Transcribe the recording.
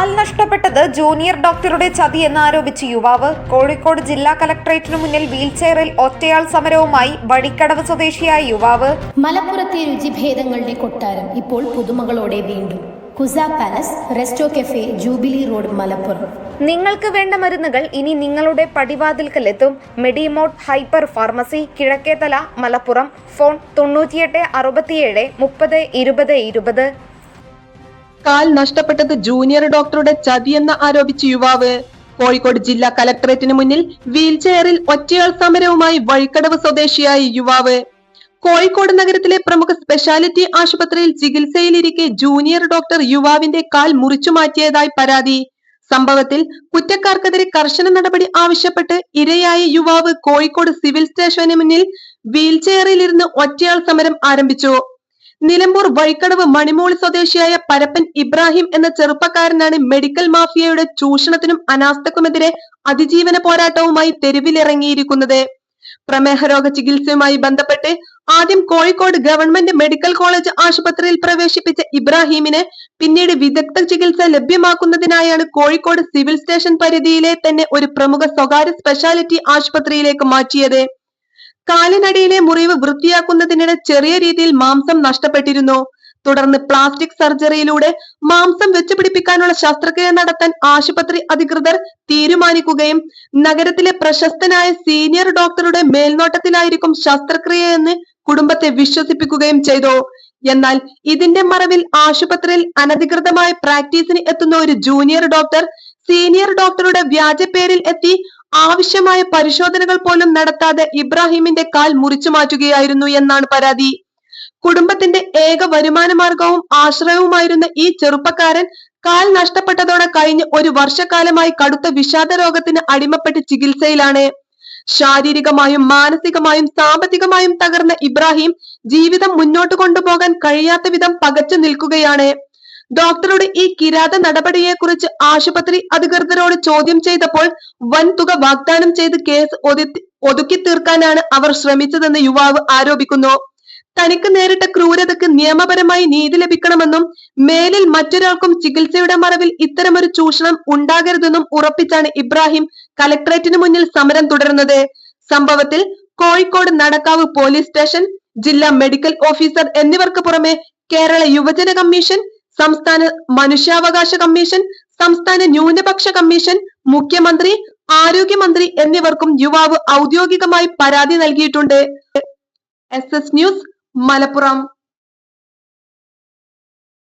കാൽ നഷ്ടപ്പെട്ടത് ജൂനിയർ ഡോക്ടറുടെ ചതിയെന്നാരോപിച്ച് യുവാവ്. കോഴിക്കോട് ജില്ലാ കലക്ടറേറ്റിനു മുന്നിൽ വീൽചെയറിൽ ഒറ്റയാൾ സമരവുമായി വഴിക്കടവ് സ്വദേശിയായ യുവാവ്. മലപ്പുറത്തെ രുചിഭേദങ്ങളുടെ കൊട്ടാരം ഇപ്പോൾ പുതുമകളോടെ വീണ്ടും. Kusa palace, resto cafe, jubilee road, Malappuram. നിങ്ങൾക്ക് വേണ്ട മരുന്നുകൾ ഇനി നിങ്ങളുടെ പടിവാതിൽക്കലെത്തും. മെഡിമോഡ് hyper pharmacy, Kizhakkethala, Malappuram. Phone 98 67 30 20 20. കാൽ നഷ്ടപ്പെട്ടത് ജൂനിയർ ഡോക്ടറുടെ ചതിയെന്ന് ആരോപിച്ച് യുവാവ്. കോഴിക്കോട് ജില്ലാ കലക്ടറേറ്റിന് മുന്നിൽ വീൽചെയറിൽ ഒറ്റയാൾ സമരവുമായി വഴിക്കടവ് സ്വദേശിയായ യുവാവ്. കോഴിക്കോട് നഗരത്തിലെ പ്രമുഖ സ്പെഷ്യാലിറ്റി ആശുപത്രിയിൽ ചികിത്സയിലിരിക്കെ ജൂനിയർ ഡോക്ടർ യുവാവിന്റെ കാൽ മുറിച്ചു മാറ്റിയതായി പരാതി. സംഭവത്തിൽ കുറ്റക്കാർക്കെതിരെ കർശന നടപടി ആവശ്യപ്പെട്ട് ഇരയായ യുവാവ് കോഴിക്കോട് സിവിൽ സ്റ്റേഷന് മുന്നിൽ വീൽചെയറിലിരുന്ന് ഒറ്റയാൾ സമരം ആരംഭിച്ചു. നിലമ്പൂർ വഴിക്കടവ് മണിമോളി സ്വദേശിയായ പരപ്പൻ ഇബ്രാഹിം എന്ന ചെറുപ്പക്കാരനാണ് മെഡിക്കൽ മാഫിയയുടെ ചൂഷണത്തിനും അനാസ്ഥക്കുമെതിരെ അതിജീവന പോരാട്ടവുമായി തെരുവിലിറങ്ങിയിരിക്കുന്നത്. പ്രമേഹ രോഗ ചികിത്സയുമായി ബന്ധപ്പെട്ട് ആദ്യം കോഴിക്കോട് ഗവൺമെന്റ് മെഡിക്കൽ കോളേജ് ആശുപത്രിയിൽ പ്രവേശിപ്പിച്ച ഇബ്രാഹിമിന് പിന്നീട് വിദഗ്ധ ചികിത്സ ലഭ്യമാക്കുന്നതിനായാണ് കോഴിക്കോട് സിവിൽ സ്റ്റേഷൻ പരിധിയിലെ തന്നെ ഒരു പ്രമുഖ സ്വകാര്യ സ്പെഷ്യാലിറ്റി ആശുപത്രിയിലേക്ക് മാറ്റിയത്. കാലിനടിയിലെ മുറിവ് വൃത്തിയാക്കുന്നതിനിടെ ചെറിയ രീതിയിൽ മാംസം നഷ്ടപ്പെട്ടിരുന്നു. തുടർന്ന് പ്ലാസ്റ്റിക് സർജറിയിലൂടെ മാംസം വെച്ചുപിടിപ്പിക്കാനുള്ള ശസ്ത്രക്രിയ നടത്താൻ ആശുപത്രി അധികൃതർ തീരുമാനിക്കുകയും നഗരത്തിലെ പ്രശസ്തനായ സീനിയർ ഡോക്ടറുടെ മേൽനോട്ടത്തിലായിരിക്കും ശസ്ത്രക്രിയയെന്ന് കുടുംബത്തെ വിശ്വസിപ്പിക്കുകയും ചെയ്തു. എന്നാൽ ഇതിന്റെ മറവിൽ ആശുപത്രിയിൽ അനധികൃതമായ പ്രാക്ടീസിന് എത്തുന്ന ഒരു ജൂനിയർ ഡോക്ടർ സീനിയർ ഡോക്ടറുടെ വ്യാജ പേരിൽ എത്തി ആവശ്യമായ പരിശോധനകൾ പോലും നടത്താതെ ഇബ്രാഹിമിന്റെ കാൽ മുറിച്ചു മാറ്റുകയായിരുന്നു എന്നാണ് പരാതി. കുടുംബത്തിന്റെ ഏക വരുമാന മാർഗവും ആശ്രയവുമായിരുന്ന ഈ ചെറുപ്പക്കാരൻ കാൽ നഷ്ടപ്പെട്ടതോടെ കഴിഞ്ഞ ഒരു വർഷക്കാലമായി കടുത്ത വിഷാദ രോഗത്തിന് അടിമപ്പെട്ട് ചികിത്സയിലാണ്. ശാരീരികമായും മാനസികമായും സാമ്പത്തികമായും തകർന്ന ഇബ്രാഹിം ജീവിതം മുന്നോട്ട് കൊണ്ടുപോകാൻ കഴിയാത്ത വിധം പകച്ചു നിൽക്കുകയാണ്. ഡോക്ടറുടെ ഈ കിരാത നടപടിയെക്കുറിച്ച് ആശുപത്രി അധികൃതരോട് ചോദ്യം ചെയ്തപ്പോൾ വൻ തുക വാഗ്ദാനം ചെയ്ത് കേസ് ഒതുക്കി തീർക്കാനാണ് അവർ ശ്രമിച്ചതെന്ന് യുവാവ് ആരോപിക്കുന്നു. തനിക്ക് നേരിട്ട ക്രൂരതയ്ക്ക് നിയമപരമായി നീതി ലഭിക്കണമെന്നും മേലിൽ മറ്റൊരാൾക്കും ചികിത്സയുടെ മറവിൽ ഇത്തരമൊരു ചൂഷണം ഉണ്ടാകരുതെന്നും ഉറപ്പിച്ചാണ് ഇബ്രാഹിം കലക്ടറേറ്റിന് മുന്നിൽ സമരം തുടരുന്നത്. സംഭവത്തിൽ കോഴിക്കോട് നടക്കാവ് പോലീസ് സ്റ്റേഷൻ, ജില്ലാ മെഡിക്കൽ ഓഫീസർ എന്നിവർക്ക് പുറമെ കേരള യുവജന കമ്മീഷൻ, സംസ്ഥാന മനുഷ്യാവകാശ കമ്മീഷൻ, സംസ്ഥാന ന്യൂനപക്ഷ കമ്മീഷൻ, മുഖ്യമന്ത്രി, ആരോഗ്യമന്ത്രി എന്നിവർക്കും യുവാവ് ഔദ്യോഗികമായി പരാതി നൽകിയിട്ടുണ്ട്. SS news, Malappuram.